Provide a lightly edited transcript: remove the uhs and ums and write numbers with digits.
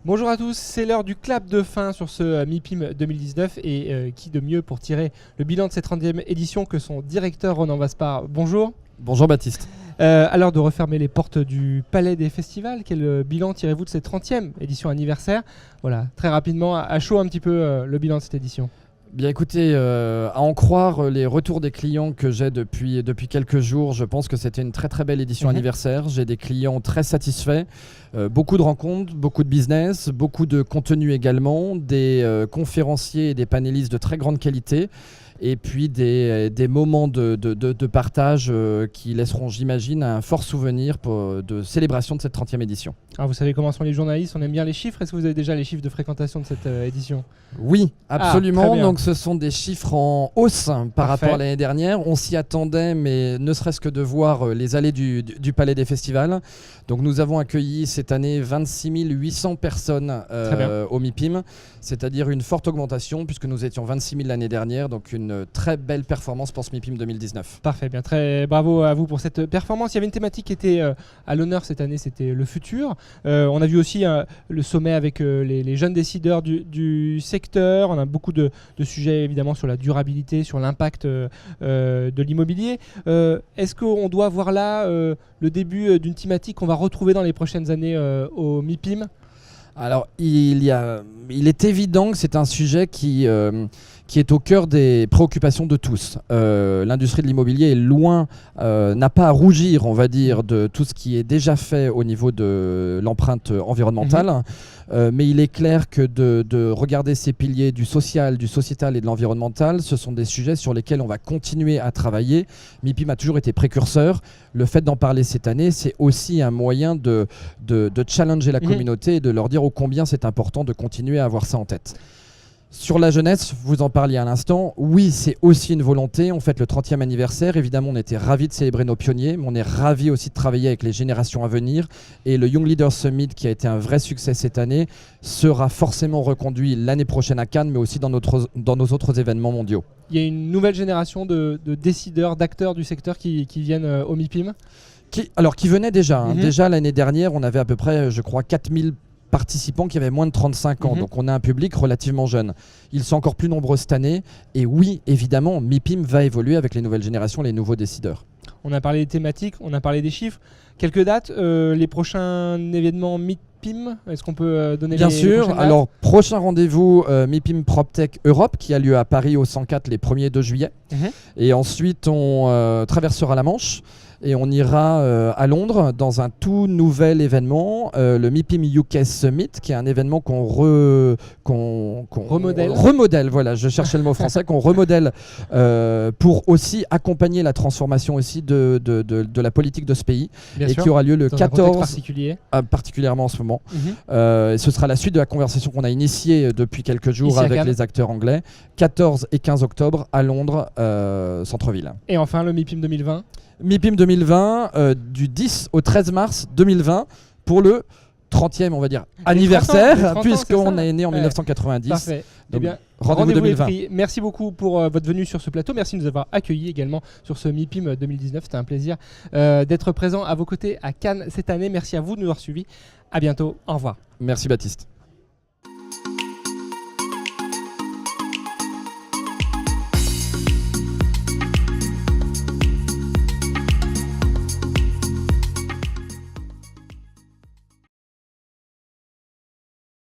Bonjour à tous, c'est l'heure du clap de fin sur ce MIPIM 2019 et qui de mieux pour tirer le bilan de cette 30e édition que son directeur Ronan Vaspart. Bonjour. Bonjour Baptiste. À l'heure de refermer les portes du Palais des Festivals, quel bilan tirez-vous de cette 30e édition anniversaire? Voilà, très rapidement, à chaud un petit peu le bilan de cette édition. Bien écoutez, à en croire les retours des clients que j'ai depuis quelques jours, je pense que c'était une très très belle édition anniversaire. J'ai des clients très satisfaits, beaucoup de rencontres, beaucoup de business, beaucoup de contenu également, des conférenciers et des panélistes de très grande qualité. Et puis des moments de partage qui laisseront, j'imagine, un fort souvenir de célébration de cette 30e édition. Alors vous savez comment sont les journalistes, on aime bien les chiffres. Est-ce que vous avez déjà les chiffres de fréquentation de cette édition? Oui, absolument. Ah, donc ce sont des chiffres en hausse par Parfait. rapport à l'année dernière. On s'y attendait, mais ne serait-ce que de voir les allées du Palais des Festivals. Donc nous avons accueilli cette année 26 800 personnes au MIPIM, c'est-à-dire une forte augmentation puisque nous étions 26 000 l'année dernière, donc une très belle performance pour ce MIPIM 2019. Parfait, bien, très bravo à vous pour cette performance. Il y avait une thématique qui était à l'honneur cette année, c'était le futur. On a vu aussi le sommet avec les jeunes décideurs du secteur. On a beaucoup de sujets évidemment sur la durabilité, sur l'impact de l'immobilier. Est-ce qu'on doit voir là le début d'une thématique qu'on va retrouver dans les prochaines années au MIPIM? Alors, il est évident que c'est un sujet qui est au cœur des préoccupations de tous. L'industrie de l'immobilier est loin, n'a pas à rougir, on va dire, de tout ce qui est déjà fait au niveau de l'empreinte environnementale. Mais il est clair que de regarder ces piliers du social, du sociétal et de l'environnemental, ce sont des sujets sur lesquels on va continuer à travailler. MIPIM a toujours été précurseur. Le fait d'en parler cette année, c'est aussi un moyen de challenger la communauté et de leur dire ô combien c'est important de continuer à avoir ça en tête. Sur la jeunesse, vous en parliez à l'instant, oui, c'est aussi une volonté. On fête le 30e anniversaire. Évidemment, on était ravis de célébrer nos pionniers, mais on est ravis aussi de travailler avec les générations à venir. Et le Young Leaders Summit, qui a été un vrai succès cette année, sera forcément reconduit l'année prochaine à Cannes, mais aussi dans nos autres événements mondiaux. Il y a une nouvelle génération de décideurs, d'acteurs du secteur qui viennent au MIPIM qui venaient déjà. Déjà, l'année dernière, on avait à peu près, je crois, 4000 participants qui avaient moins de 35 ans. Donc on a un public relativement jeune. Ils sont encore plus nombreux cette année. Et oui, évidemment, MIPIM va évoluer avec les nouvelles générations, les nouveaux décideurs. On a parlé des thématiques, on a parlé des chiffres. Quelques dates, les prochains événements MIPIM, est-ce qu'on peut donner Bien les sûr. prochaines dates? Alors, prochain rendez-vous MIPIM PropTech Europe qui a lieu à Paris au 104 les 1er et 2 juillet. Et ensuite, on traversera la Manche. Et on ira à Londres dans un tout nouvel événement, le MIPIM UK Summit, qui est un événement qu'on remodèle. Voilà, je cherchais le mot français, qu'on remodèle pour aussi accompagner la transformation aussi de la politique de ce pays. Bien et sûr, qui aura lieu le dans 14, particulier. Particulièrement en ce moment. Et ce sera la suite de la conversation qu'on a initiée depuis quelques jours ici avec les acteurs anglais. 14 et 15 octobre à Londres, centre-ville. Et enfin le MIPIM 2020 MIPIM 2020, du 10 au 13 mars 2020, pour le 30e, on va dire, anniversaire, puisqu'on est né en 1990. Parfait. Donc, eh bien, rendez-vous 2020. Merci beaucoup pour votre venue sur ce plateau. Merci de nous avoir accueillis également sur ce MIPIM 2019. C'était un plaisir d'être présent à vos côtés à Cannes cette année. Merci à vous de nous avoir suivis. À bientôt. Au revoir. Merci Baptiste.